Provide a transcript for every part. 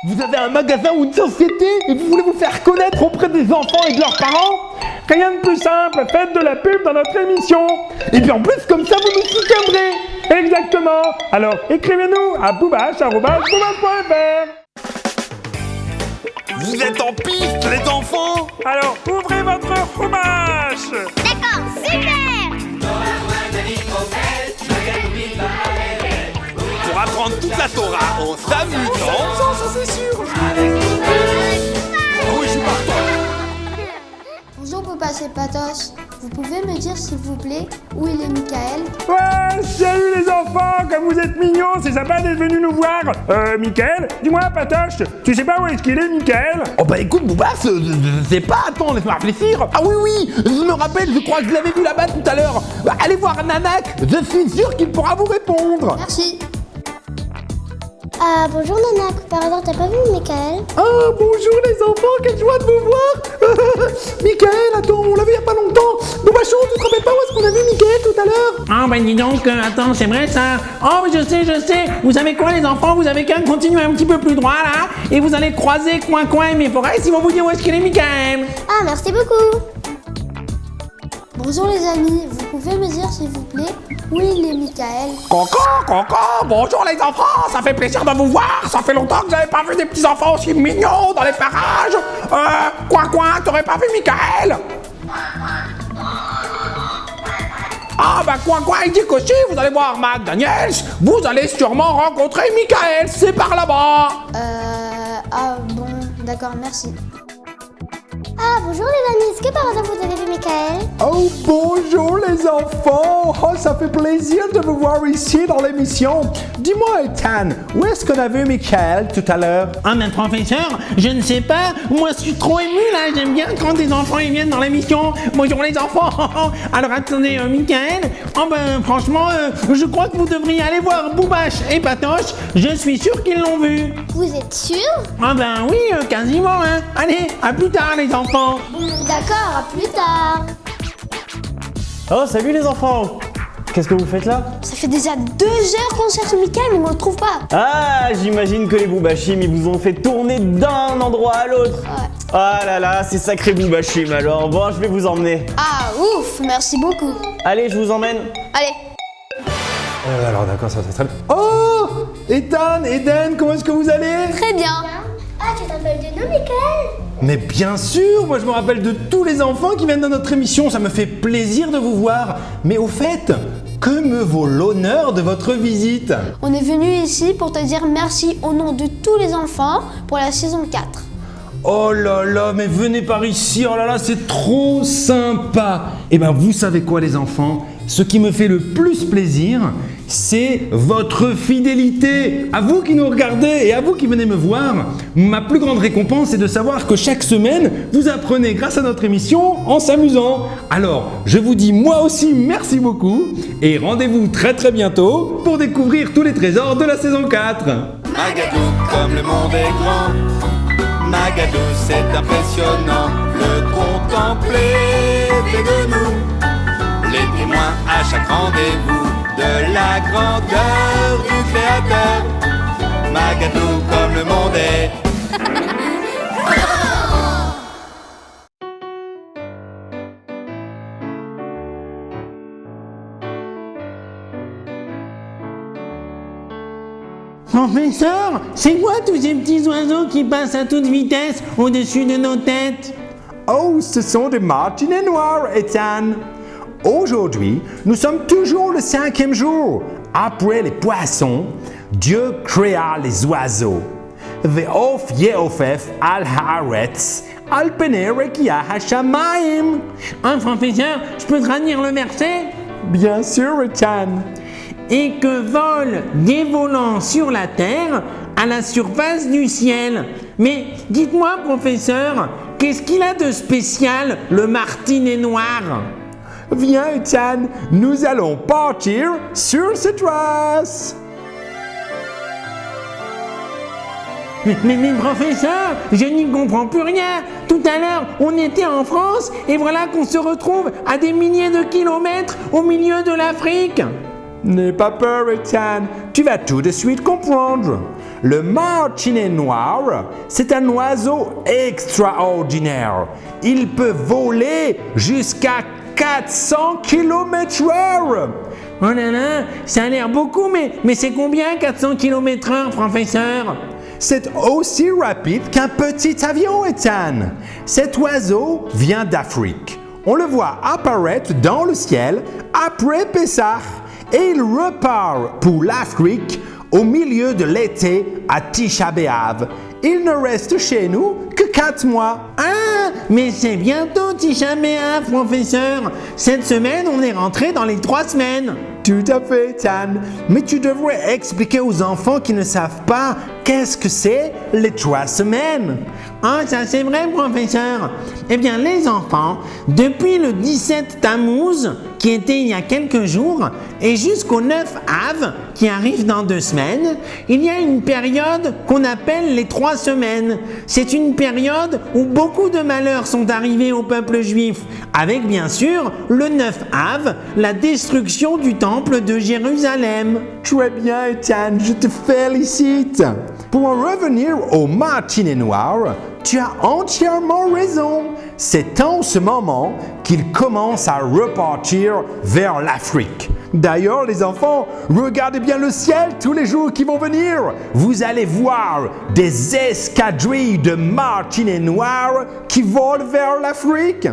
Vous avez un magasin ou une société et vous voulez vous faire connaître auprès des enfants et de leurs parents? Rien de plus simple, faites de la pub dans notre émission. Et puis en plus, comme ça, vous nous soutiendrez. Exactement. Alors, écrivez-nous à boubache@boubache.fr. Vous êtes en piste, les enfants? Alors, ouvrez votre roumage. D'accord, super! Pour apprendre toute la Torah en s'amusant. Ça c'est sûr. Oui, je suis partant. Bonjour Boubache et Patoche. Vous pouvez me dire s'il vous plaît où il est Michael? Ouais, salut les enfants, comme vous êtes mignons, c'est sympa d'être venus nous voir. Michael, dis-moi, Patoche, tu sais pas où est-ce qu'il est, Michael? Oh bah écoute, Boubache, je sais pas, attends, laisse-moi réfléchir. Ah oui, je me rappelle, je crois que je l'avais vu là-bas tout à l'heure. Bah, allez voir Nanak, je suis sûr qu'il pourra vous répondre. Merci. Bonjour Nanak, par hasard t'as pas vu Michael? Ah, bonjour les enfants, quelle joie de vous voir. Michael, attends, on l'a vu il y a pas longtemps. Boubachon, tu te rappelles pas où est-ce qu'on a vu Michael tout à l'heure? Ah ben dis donc, attends, c'est vrai ça. Oh je sais. Vous savez quoi les enfants, vous avez qu'à continuer un petit peu plus droit là, et vous allez croiser Coin et Méforest, ils vont vous dire où est-ce qu'il est Michael. Ah, merci beaucoup. Bonjour les amis, vous pouvez me dire s'il vous plaît où il est Michael? Coco, bonjour les enfants, ça fait plaisir de vous voir. Ça fait longtemps que j'avais pas vu des petits enfants aussi mignons dans les parages. Coin, t'aurais pas vu Michael? Ah bah Coin, il dit que si, vous allez voir McDaniels, vous allez sûrement rencontrer Michael, c'est par là-bas. Ah bon, d'accord, merci. Ah, bonjour les amis, est-ce que par hasard vous avez vu Michael? Oh, bonjour les enfants. Oh, ça fait plaisir de vous voir ici dans l'émission. Dis-moi, Ethan, où est-ce qu'on a vu Michael tout à l'heure? Ah mais professeur, je ne sais pas, moi je suis trop ému là, j'aime bien quand des enfants ils viennent dans l'émission. Bonjour les enfants. Alors attendez, Michael, oh ben franchement, je crois que vous devriez aller voir Boubache et Patoche, je suis sûr qu'ils l'ont vu. Vous êtes sûr? Ah ben oui, quasiment hein. Allez, à plus tard les enfants. D'accord, à plus tard. Oh, salut les enfants! Qu'est-ce que vous faites là? Ça fait déjà 2 heures qu'on cherche Michael, mais on ne le trouve pas. Ah, j'imagine que les Boubachim, ils vous ont fait tourner d'un endroit à l'autre. Ouais. Ah là là, c'est sacré Boubachim alors. Bon, je vais vous emmener. Ah, ouf, merci beaucoup. Allez, je vous emmène. Allez. Alors d'accord, ça va très bien. Oh, Ethan, Eden, comment est-ce que vous allez? Très bien. Ah, tu t'appelles de nous, Michael? Mais bien sûr, moi je me rappelle de tous les enfants qui viennent dans notre émission, ça me fait plaisir de vous voir. Mais au fait, que me vaut l'honneur de votre visite? On est venu ici pour te dire merci au nom de tous les enfants pour la saison 4. Oh là là, mais venez par ici, oh là là, c'est trop sympa. Eh ben vous savez quoi les enfants? Ce qui me fait le plus plaisir, c'est votre fidélité. À vous qui nous regardez et à vous qui venez me voir, ma plus grande récompense c'est de savoir que chaque semaine, vous apprenez grâce à notre émission en s'amusant. Alors, je vous dis moi aussi merci beaucoup et rendez-vous très bientôt pour découvrir tous les trésors de la saison 4. Magadou, comme le monde est grand. Magadou, c'est impressionnant. Le contempler fait de nous les témoins à chaque rendez-vous de la grandeur du Créateur. Magadou, comme le monde est. Professeur, c'est quoi tous ces petits oiseaux qui passent à toute vitesse au-dessus de nos têtes? Oh, ce sont des martinets noirs, Ethan. Aujourd'hui, nous sommes toujours le 5e jour. Après les poissons, Dieu créa les oiseaux. Ve'of ye'ofef al haaretz, al pener rekia hashamayim. Ah professeur, je peux traduire le verset? Bien sûr, Ethan. Et que volent des volants sur la terre à la surface du ciel. Mais dites-moi professeur, qu'est-ce qu'il a de spécial le martinet noir? Viens, Ethan, nous allons partir sur cette trace. Mais professeur, je n'y comprends plus rien. Tout à l'heure, on était en France et voilà qu'on se retrouve à des milliers de kilomètres au milieu de l'Afrique. N'aie pas peur, Ethan, tu vas tout de suite comprendre. Le martinet noir, c'est un oiseau extraordinaire. Il peut voler jusqu'à 400 km/h. Oh là là, ça a l'air beaucoup, mais c'est combien 400 km/h, professeur? C'est aussi rapide qu'un petit avion, Ethan. Cet oiseau vient d'Afrique. On le voit apparaître dans le ciel après Pessah et il repart pour l'Afrique au milieu de l'été à Tisha B'Av. Il ne reste chez nous que 4 mois. Ah, mais c'est bientôt Tisha B'Av, professeur. Cette semaine, on est rentré dans les 3 semaines. Tout à fait, Ethan. Mais tu devrais expliquer aux enfants qui ne savent pas qu'est-ce que c'est les 3 semaines. Ah, ça c'est vrai, professeur. Eh bien, les enfants, depuis le 17 Tammuz, qui était il y a quelques jours, et jusqu'au 9 Av, qui arrive dans 2 semaines, il y a une période qu'on appelle les 3 semaines. C'est une période où beaucoup de malheurs sont arrivés au peuple juif, avec bien sûr le 9 Av, la destruction du temple de Jérusalem. Très bien, Ethan, je te félicite. Pour en revenir au martinet noir, tu as entièrement raison. C'est en ce moment qu'il commence à repartir vers l'Afrique. D'ailleurs, les enfants, regardez bien le ciel tous les jours qui vont venir. Vous allez voir des escadrilles de martinets noirs qui volent vers l'Afrique.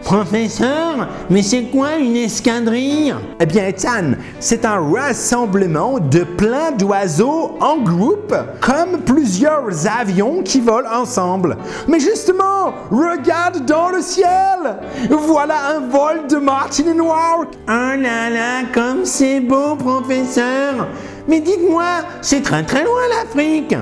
Professeur, mais c'est quoi une escadrille? Eh bien, Ethan, c'est un rassemblement de plein d'oiseaux en groupe, comme plusieurs avions qui volent ensemble. Mais justement, regarde dans le ciel. Voilà un vol de martinets noirs. Oh là là, comme c'est beau, professeur. Mais dites-moi, c'est très très loin l'Afrique.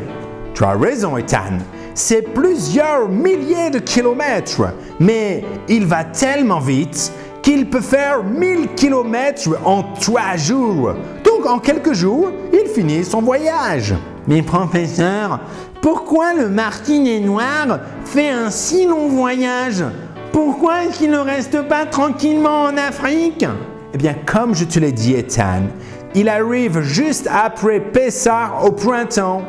Tu as raison, Ethan. C'est plusieurs milliers de kilomètres, mais il va tellement vite qu'il peut faire 1000 kilomètres en 3 jours. Donc en quelques jours, il finit son voyage. Mais professeur, pourquoi le martinet noir fait un si long voyage? Pourquoi est-ce qu'il ne reste pas tranquillement en Afrique? Eh bien, comme je te l'ai dit, Ethan, il arrive juste après Pessah au printemps.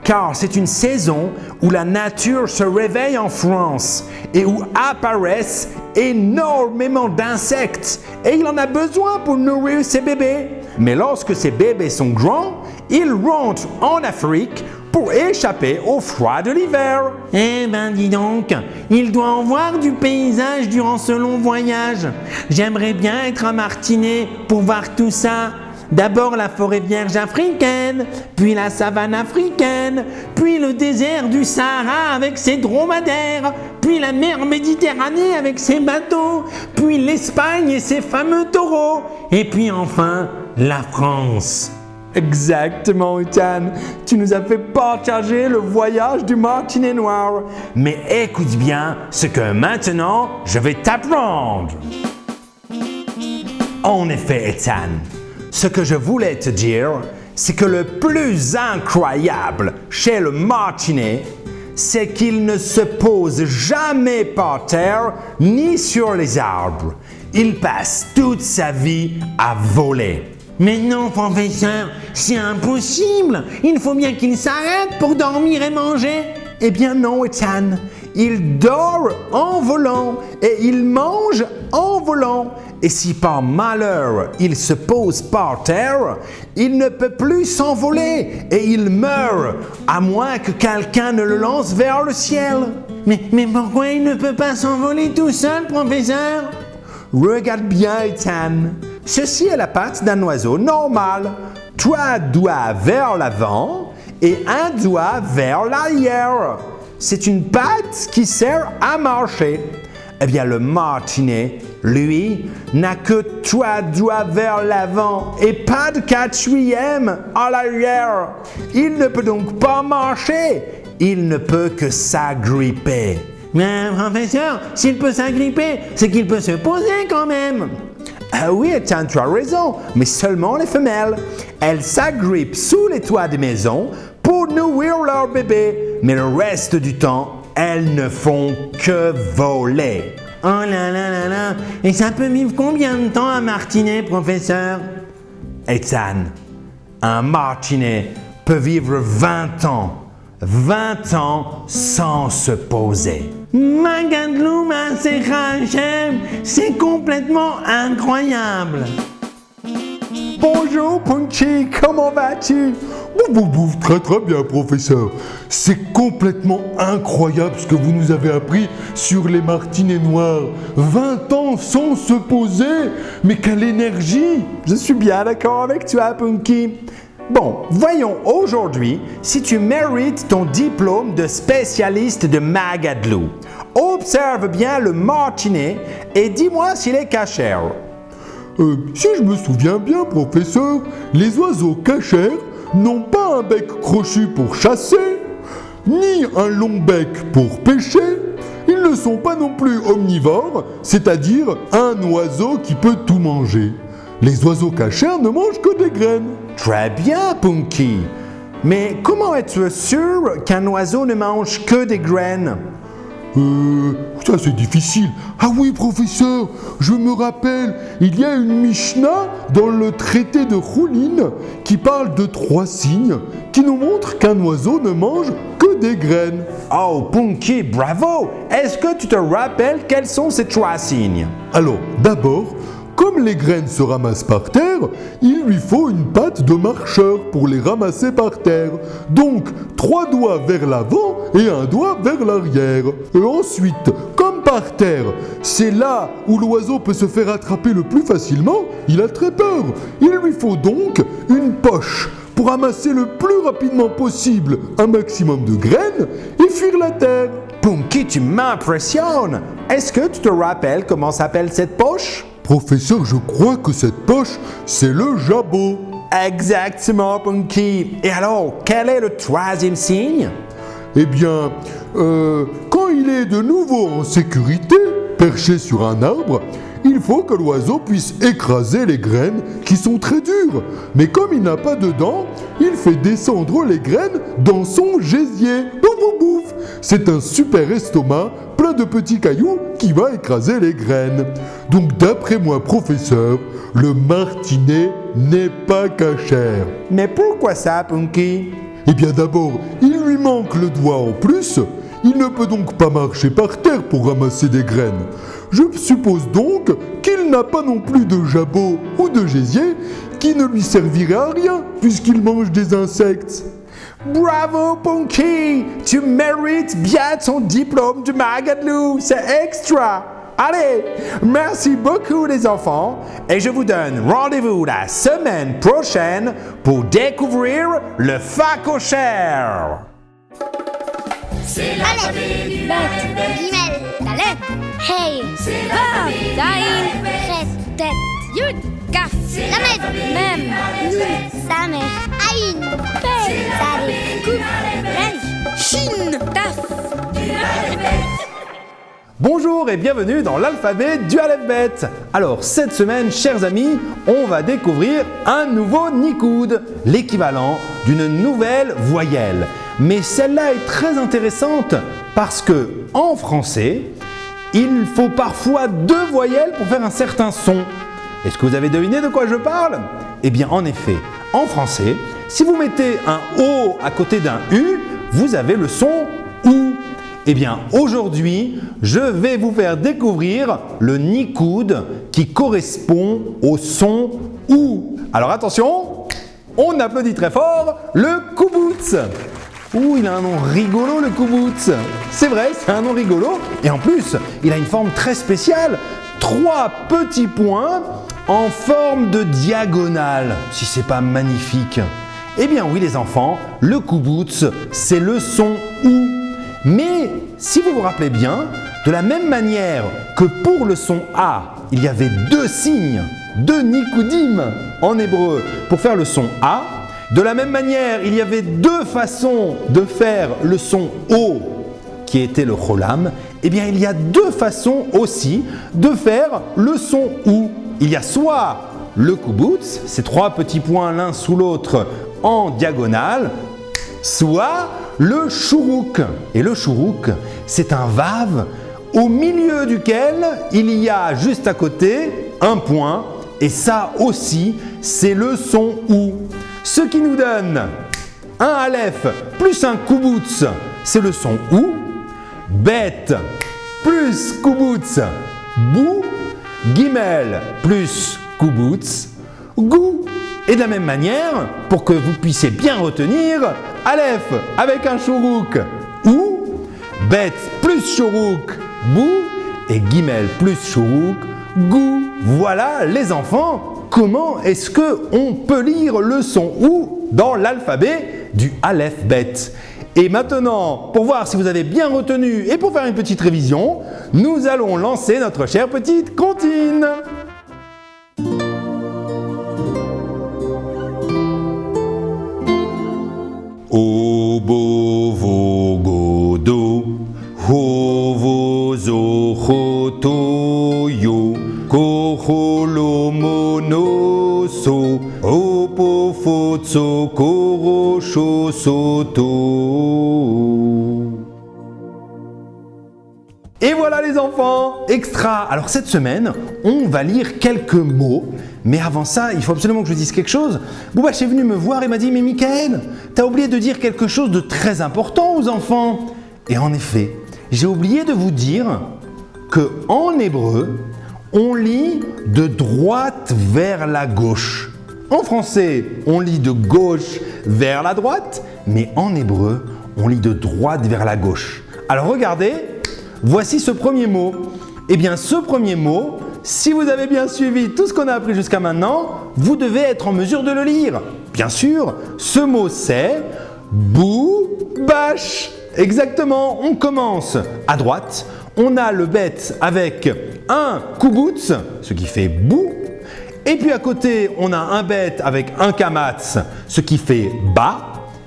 Car c'est une saison où la nature se réveille en France et où apparaissent énormément d'insectes et il en a besoin pour nourrir ses bébés. Mais lorsque ses bébés sont grands, il rentre en Afrique pour échapper au froid de l'hiver. Eh ben dis donc, il doit en voir du paysage durant ce long voyage. J'aimerais bien être un martinet pour voir tout ça. D'abord la forêt vierge africaine, puis la savane africaine, puis le désert du Sahara avec ses dromadaires, puis la mer Méditerranée avec ses bateaux, puis l'Espagne et ses fameux taureaux, et puis enfin la France. Exactement, Ethan. Tu nous as fait partager le voyage du martinet noir. Mais écoute bien ce que maintenant je vais t'apprendre. En effet, Ethan, ce que je voulais te dire, c'est que le plus incroyable chez le martinet, c'est qu'il ne se pose jamais par terre ni sur les arbres. Il passe toute sa vie à voler. Mais non, professeur, c'est impossible. Il faut bien qu'il s'arrête pour dormir et manger. Eh bien non, Ethan. Il dort en volant et il mange en volant. Et si par malheur il se pose par terre, il ne peut plus s'envoler et il meurt, à moins que quelqu'un ne le lance vers le ciel. Mais pourquoi il ne peut pas s'envoler tout seul, professeur? Regarde bien, Ethan. Ceci est la patte d'un oiseau normal. 3 doigts vers l'avant et un doigt vers l'arrière. C'est une patte qui sert à marcher. Eh bien, le martinet, lui, n'a que 3 doigts vers l'avant et pas de 4e à l'arrière. Il ne peut donc pas marcher. Il ne peut que s'agripper. Mais professeur, s'il peut s'agripper, c'est qu'il peut se poser quand même. Ah oui, Ethan, tu as raison, mais seulement les femelles. Elles s'agrippent sous les toits des maisons pour nourrir leur bébé, mais le reste du temps, elles ne font que voler. Oh là là là là, et ça peut vivre combien de temps un martinet, professeur? Ethan, un martinet peut vivre 20 ans. 20 ans sans se poser. Magadlou, c'est Rachem, c'est complètement incroyable. Bonjour Punky, comment vas-tu? Bouf, très très bien professeur. C'est complètement incroyable ce que vous nous avez appris sur les martinets noirs. 20 ans sans se poser, mais quelle énergie! Je suis bien d'accord avec toi, Punky. Bon, voyons aujourd'hui si tu mérites ton diplôme de spécialiste de Magadlou. Observe bien le martinet et dis-moi s'il est cachère. Si je me souviens bien, professeur, les oiseaux cachers n'ont pas un bec crochu pour chasser, ni un long bec pour pêcher. Ils ne sont pas non plus omnivores, c'est-à-dire un oiseau qui peut tout manger. Les oiseaux cachers ne mangent que des graines. Très bien, Punky. Mais comment es-tu sûr qu'un oiseau ne mange que des graines? Ça c'est difficile. Ah oui, professeur, je me rappelle, il y a une Mishnah dans le traité de Choulin qui parle de 3 signes qui nous montrent qu'un oiseau ne mange que des graines. Oh, Punky, bravo! Est-ce que tu te rappelles quels sont ces 3 signes? Alors, d'abord, comme les graines se ramassent par terre, il lui faut une patte de marcheur pour les ramasser par terre. Donc, 3 doigts vers l'avant et 1 doigt vers l'arrière. Et ensuite, comme par terre, c'est là où l'oiseau peut se faire attraper le plus facilement, il a très peur. Il lui faut donc une poche pour ramasser le plus rapidement possible un maximum de graines et fuir la terre. Punky, tu m'impressionnes! Est-ce que tu te rappelles comment s'appelle cette poche? Professeur, je crois que cette poche, c'est le jabot. Exactement, Punky. Et alors, quel est le 3e signe? Eh bien, quand il est de nouveau en sécurité, perché sur un arbre, il faut que l'oiseau puisse écraser les graines qui sont très dures. Mais comme il n'a pas de dents, il fait descendre les graines dans son gésier. Bouf, bouf, bouf. C'est un super estomac plein de petits cailloux qui va écraser les graines. Donc d'après moi, professeur, le martinet n'est pas cachère. Mais pourquoi ça, Punky? Eh bien d'abord, il lui manque le doigt en plus. Il ne peut donc pas marcher par terre pour ramasser des graines. Je suppose donc qu'il n'a pas non plus de jabot ou de gésier qui ne lui servirait à rien puisqu'il mange des insectes. Bravo, Punky! Tu mérites bien ton diplôme de Magadlou, c'est extra! Allez, merci beaucoup les enfants et je vous donne rendez-vous la semaine prochaine pour découvrir le facochère. C'est l'alphabet du alphabet. Gimel, Dalet, Hey, C'est Vav, l'alphabet du Daïn, alphabet. Ches, Tet, Yud, Kaf, Lamed, Mem, Nun, Samer, Aïn, Pei, Zarek, Kouf, Resh, Shin, Taf. Bonjour et bienvenue dans l'alphabet du Aleph-Bet. Alors cette semaine, chers amis, on va découvrir un nouveau Nikoud, l'équivalent d'une nouvelle voyelle. Mais celle-là est très intéressante parce que en français, il faut parfois 2 voyelles pour faire un certain son. Est-ce que vous avez deviné de quoi je parle? Eh bien en effet, en français, si vous mettez un O à côté d'un U, vous avez le son OU. Eh bien, aujourd'hui, je vais vous faire découvrir le Nikoud qui correspond au son OU. Alors attention, on applaudit très fort le Kouboutz. Ouh, il a un nom rigolo le Kouboutz. C'est vrai, c'est un nom rigolo. Et en plus, il a une forme très spéciale. 3 petits points en forme de diagonale. Si c'est pas magnifique. Eh bien oui les enfants, le Kouboutz, c'est le son OU. Mais si vous vous rappelez bien, de la même manière que pour le son A, il y avait 2 signes, 2 nikoudim en hébreu pour faire le son A, de la même manière, il y avait 2 façons de faire le son O, qui était le cholam. Eh bien, il y a 2 façons aussi de faire le son OU. Il y a soit le Kouboutz, ces 3 petits points l'un sous l'autre en diagonale, soit le chourouk. Et le chourouk, c'est un vav au milieu duquel il y a juste à côté un point. Et ça aussi, c'est le son OU. Ce qui nous donne Un Aleph plus un Kouboutz, c'est le son OU. Bet plus Kouboutz, BOU. Gimel plus Kouboutz, GOU. Et de la même manière, pour que vous puissiez bien retenir, Aleph avec un Chourouk, OU. Bet plus Chourouk, BOU. Et Gimel plus Chourouk, GOU. Voilà les enfants, comment est-ce qu'on peut lire le son OU dans l'alphabet du Aleph Bet. Et maintenant, pour voir si vous avez bien retenu et pour faire une petite révision, nous allons lancer notre chère petite comptine. Obo vogo do, hovo zo choto yo, koholo mono so, opo fotso korosho soto. Et voilà les enfants, extra. Alors cette semaine, on va lire quelques mots. Mais avant ça, il faut absolument que je dise quelque chose. Boubache est venu me voir et m'a dit « Mais Mickaël, t'as oublié de dire quelque chose de très important aux enfants !» Et en effet, j'ai oublié de vous dire qu'en hébreu, on lit de droite vers la gauche. En français, on lit de gauche vers la droite, mais en hébreu, on lit de droite vers la gauche. Alors regardez, voici ce premier mot. Eh bien, ce premier mot, si vous avez bien suivi tout ce qu'on a appris jusqu'à maintenant, vous devez être en mesure de le lire. Bien sûr, ce mot c'est Boubache. Exactement, on commence à droite. On a le bet avec un Kouboutz, ce qui fait bou. Et puis à côté, on a un bet avec un Kamatz, ce qui fait bas.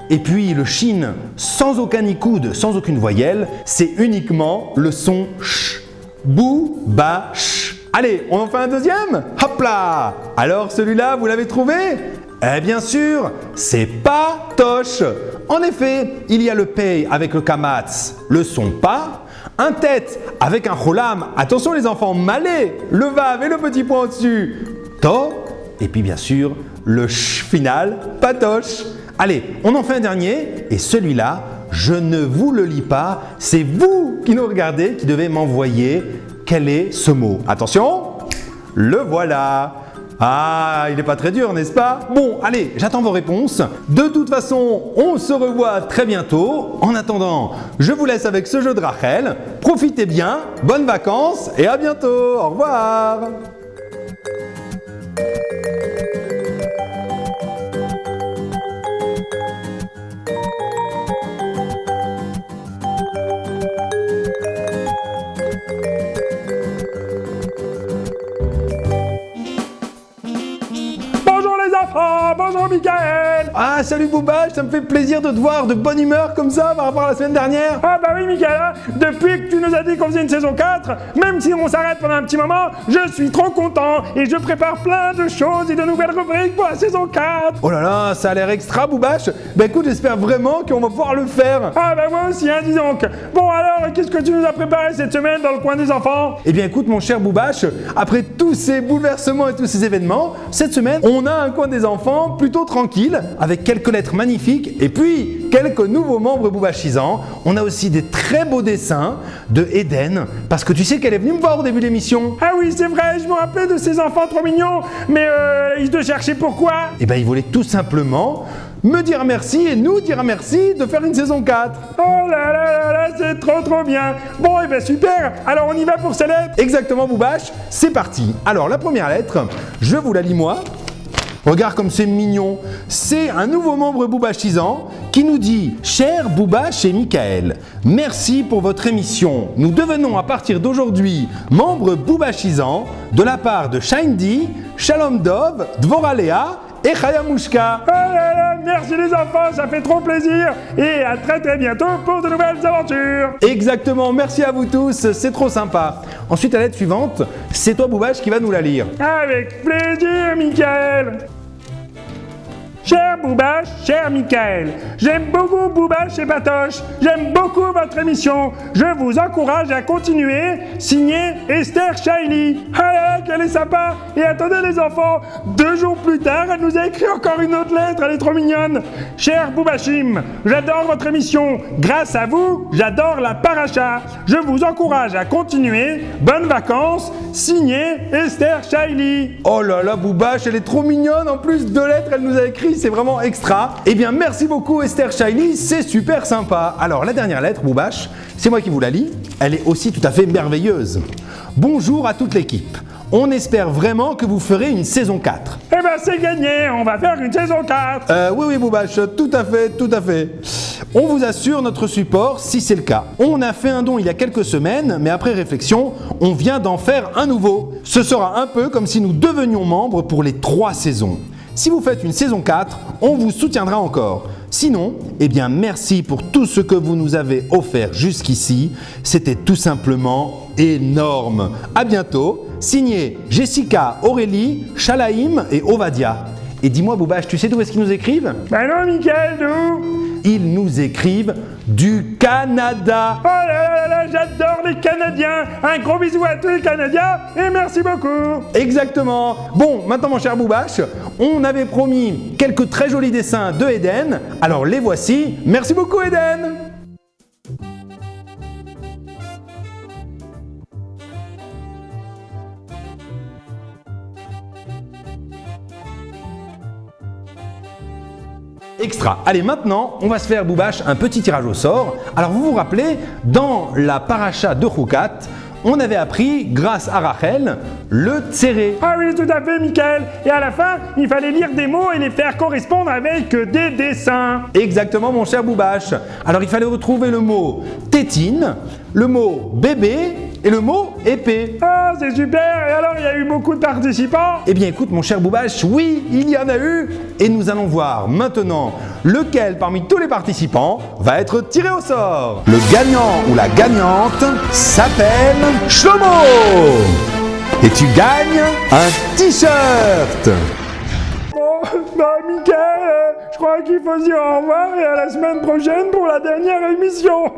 Et puis le shin sans aucun nikoud, sans aucune voyelle, c'est uniquement le son ch. Boubache. Allez, on en fait un deuxième? Hop là! Alors celui-là, vous l'avez trouvé? Eh bien sûr, c'est patoche. En effet, il y a le pei avec le kamatz, le son pa, un tête avec un cholam, attention les enfants, malé, le vav et le petit point au-dessus, to, et puis bien sûr, le ch final, patoche. Allez, on en fait un dernier, et celui-là, je ne vous le lis pas, c'est vous qui nous regardez, qui devez m'envoyer quel est ce mot. Attention, le voilà. Ah, il n'est pas très dur, n'est-ce pas? Bon, allez, j'attends vos réponses. De toute façon, on se revoit très bientôt. En attendant, je vous laisse avec ce jeu de Rachel. Profitez bien, bonnes vacances et à bientôt. Au revoir. Bonjour Mickaël. Ah, salut Boubache, ça me fait plaisir de te voir de bonne humeur comme ça par rapport à la semaine dernière. Ah bah oui Mickaël, depuis que tu nous as dit qu'on faisait une saison 4, même si on s'arrête pendant un petit moment, je suis trop content et je prépare plein de choses et de nouvelles rubriques pour la saison 4. Oh là là, ça a l'air extra Boubache. Bah écoute, j'espère vraiment qu'on va pouvoir le faire. Ah bah moi aussi, hein, dis donc. Bon alors, qu'est-ce que tu nous as préparé cette semaine dans le coin des enfants? Eh bien écoute mon cher Boubache, après tous ces bouleversements et tous ces événements, cette semaine, on a un coin des enfants plutôt tranquille, avec quelques lettres magnifiques et puis quelques nouveaux membres boubachisants. On a aussi des très beaux dessins de Eden, parce que tu sais qu'elle est venue me voir au début de l'émission. Ah oui, c'est vrai, je me rappelais de ces enfants trop mignons, mais ils te cherchaient pourquoi? Eh bien, ils voulaient tout simplement me dire merci et nous dire merci de faire une saison 4. Oh là là là là, c'est trop bien. Bon, et ben super, alors on y va pour ces lettres? Exactement Boubache, c'est parti. Alors la première lettre, je vous la lis moi. Regarde comme c'est mignon. C'est un nouveau membre boubachisant qui nous dit « Cher Boubache et Mickaël, merci pour votre émission. Nous devenons à partir d'aujourd'hui membres boubachisants de la part de Shindy, Shalom Dov, Dvoralea et Chayamushka. » Oh là là, merci les enfants, ça fait trop plaisir. Et à très bientôt pour de nouvelles aventures. Exactement, merci à vous tous, c'est trop sympa. Ensuite, la lettre suivante, c'est toi Boubache qui va nous la lire. Avec plaisir, Mickaël. Cher Boubache, cher Mickaël, j'aime beaucoup Boubache et Patoche, j'aime beaucoup votre émission, je vous encourage à continuer, signé Esther Shaili. Ah là là, qu'elle est sympa. Et attendez les enfants, 2 jours plus tard, elle nous a écrit encore une autre lettre, elle est trop mignonne. Cher Boubachim, j'adore votre émission, grâce à vous, j'adore la paracha, je vous encourage à continuer, bonnes vacances, signé Esther Shaili. Oh là là, Boubache, elle est trop mignonne. En plus, 2 lettres, elle nous a écrit, c'est vraiment extra. Eh bien, merci beaucoup Esther Shaili, c'est super sympa. Alors, la dernière lettre, Boubache, c'est moi qui vous la lis. Elle est aussi tout à fait merveilleuse. Bonjour à toute l'équipe. On espère vraiment que vous ferez une saison 4. Eh ben c'est gagné, on va faire une saison 4. Oui, Boubache, tout à fait. On vous assure notre support si c'est le cas. On a fait un don il y a quelques semaines, mais après réflexion, on vient d'en faire un nouveau. Ce sera un peu comme si nous devenions membres pour les 3 saisons. Si vous faites une saison 4, on vous soutiendra encore. Sinon, eh bien merci pour tout ce que vous nous avez offert jusqu'ici. C'était tout simplement énorme. À bientôt. Signé Jessica, Aurélie, Chalaïm et Ovadia. Et dis-moi Boubache, tu sais d'où est-ce qu'ils nous écrivent? Ben non, Mickaël, d'où? Ils nous écrivent du Canada. Oh là là, j'adore les Canadiens. Un gros bisou à tous les Canadiens et merci beaucoup. Exactement. Bon, maintenant mon cher Boubache, on avait promis quelques très jolis dessins de Eden. Alors les voici. Merci beaucoup Eden. Extra. Allez, maintenant, on va se faire, Boubache, un petit tirage au sort. Alors, vous vous rappelez, dans la paracha de Choukat, on avait appris, grâce à Rachel, le tséré. Ah oui, tout à fait, Mickaël. Et à la fin, il fallait lire des mots et les faire correspondre avec des dessins. Exactement, mon cher Boubache. Alors, il fallait retrouver le mot tétine, le mot bébé et le mot épée. Ah, c'est super. Et alors, il y a eu beaucoup de participants? Eh bien, écoute, mon cher Boubache, oui, il y en a eu. Et nous allons voir maintenant lequel parmi tous les participants va être tiré au sort. Le gagnant ou la gagnante s'appelle Shlomo. Et tu gagnes un t-shirt. Bon, bah, Mickaël, je crois qu'il faut se dire au revoir et à la semaine prochaine pour la dernière émission.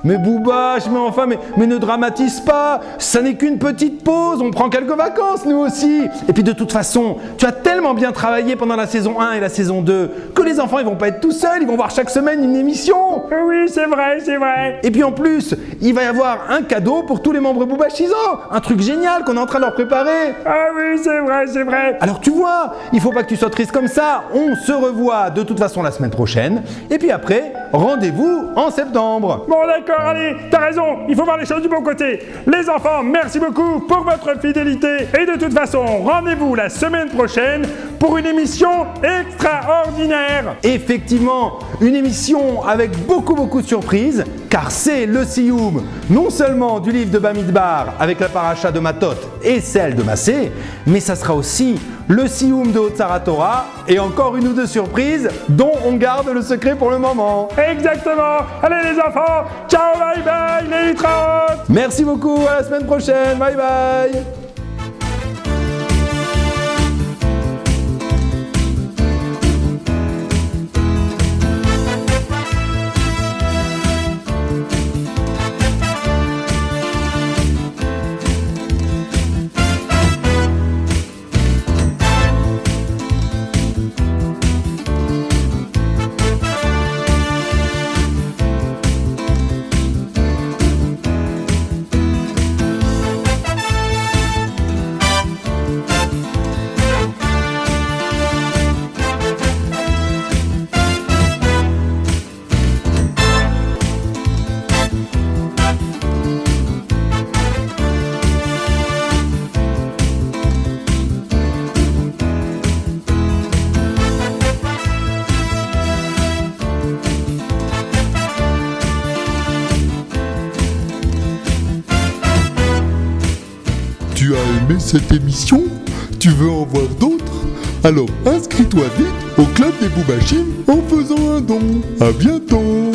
Mais Boubache, mais enfin, mais ne dramatise pas. Ça n'est qu'une petite pause, on prend quelques vacances nous aussi. Et puis de toute façon, tu as tellement bien travaillé pendant la saison 1 et la saison 2 que les enfants ils vont pas être tout seuls, ils vont voir chaque semaine une émission. Oui, c'est vrai, c'est vrai. Et puis en plus, il va y avoir un cadeau pour tous les membres Boubachisants. Un truc génial qu'on est en train de leur préparer. Ah oui, c'est vrai, c'est vrai. Alors tu vois, il faut pas que tu sois triste comme ça. On se revoit de toute façon la semaine prochaine. Et puis après, rendez-vous en septembre. Bon d'accord, allez, t'as raison, il faut voir les choses du bon côté. Les enfants, merci beaucoup pour votre fidélité. Et de toute façon, rendez-vous la semaine prochaine pour une émission extraordinaire. Effectivement, une émission avec beaucoup de surprises, car c'est le Sioum, non seulement du livre de Bamidbar avec la paracha de Matot et celle de Massé, mais ça sera aussi le Sioum de Hotzara Torah et encore une ou deux surprises dont on garde le secret pour le moment. Exactement. Allez les enfants, ciao, bye bye, les litraotes. Merci beaucoup, à la semaine prochaine, bye bye. Tu as aimé cette émission? Tu veux en voir d'autres? Alors inscris-toi vite au Club des Boubachim en faisant un don. À bientôt!